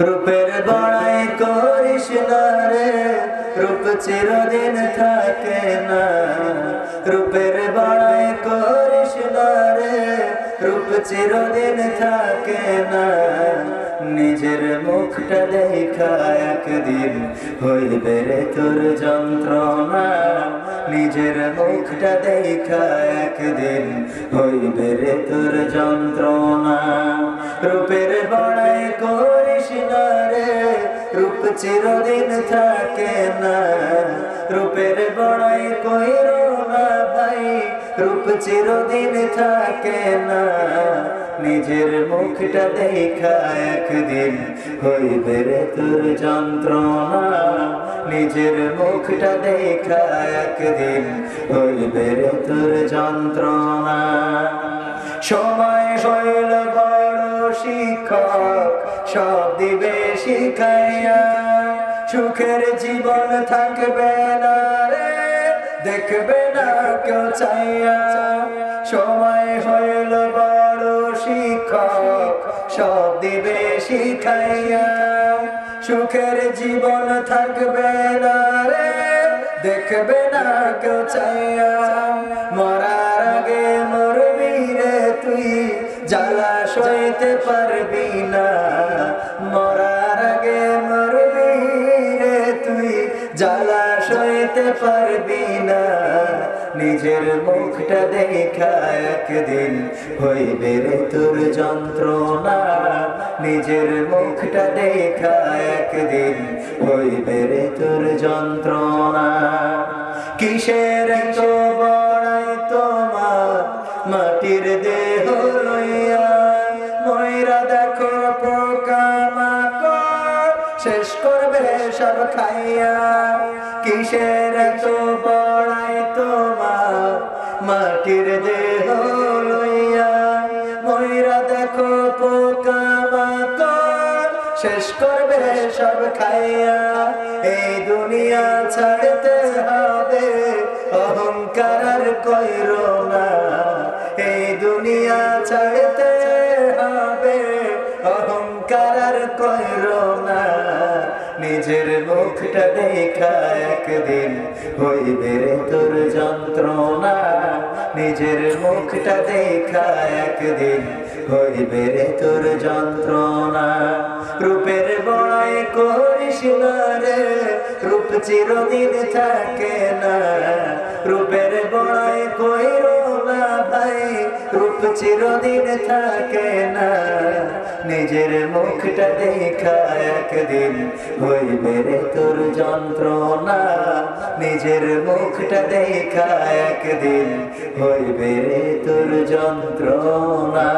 রূপের বড়াই করিস না রে, রূপ চিরদিন থাকে না। রূপের বড়াই করিস না রে, রূপ চিরদিন থাকে না। নিজের মুখটা দেখা একদিন হইবে রে তোর যন্ত্রণা। নিজের মুখটা দেখা একদিন হইবে রে তোর যন্ত্রণা। রূপের বড়াই করিস না রে, রূপ চিরদিন থাকে না। রূপের বড়াই কইরো না ভাই, রূপ চিরদিন থাকে না। নিজের মুখটা দেখা একদিন হইবে রে তোর যন্ত্রণা। নিজের মুখটা দেখা একদিন হইবে রে তোর যন্ত্রণা। সময় হইল বড় শিক্ষক, সব দিবে শিখাইয়া। সুখের জীবন থাকবে না রে, দেখবে না কেউ চাইয়া। সময় হইল বড় শিক্ষক, সব দিবে শিখাইয়া। সুখের জীবন থাকবে না রে, দেখবে না কেউ চাইয়া। মরার আগে মরবি রে তুই, জ্বালা সইতে পারবি না। মরার আগে মরবি রে তুই, জ্বালা সইতে পারবি না। নিজের মুখটা দেখা একদিন হইবে রে তোর যন্ত্রণা। নিজের মুখটা দেখা একদিন হইবে রে তোর যন্ত্রণা। কিসের তো বড়াই তোমার মাটির দেহ লইয়া। ময়রা দেখো পোকামাকড় শেষ করবে সব খাইয়া। কিসের তো বড়াই তোমার মাটির দেহ লইয়া। ময়রা দেখো পোকামাকড় শেষ করবে সব খাইয়া। এই দুনিয়া ছাড়তে হবে, অহংকার আর কইরো না। এই দুনিয়া ছাড়তে হবে, অহংকার আর কইরো না। নিজের মুখটা দেখা একদিন হইবে রে তোর যন্ত্রণা। নিজের মুখটা দেখা একদিন হইবে রে তোর যন্ত্রণা। রূপের বড়াই করিস না রে, রূপ চিরদিন থাকে না। রূপের বড়াই কইরো না ভাই, রূপ চিরদিন থাকে না। নিজের মুখটা দেখা একদিন হইবে রে তোর যন্ত্রণা। নিজের মুখটা দেখা একদিন হইবে রে তোর যন্ত্রণা।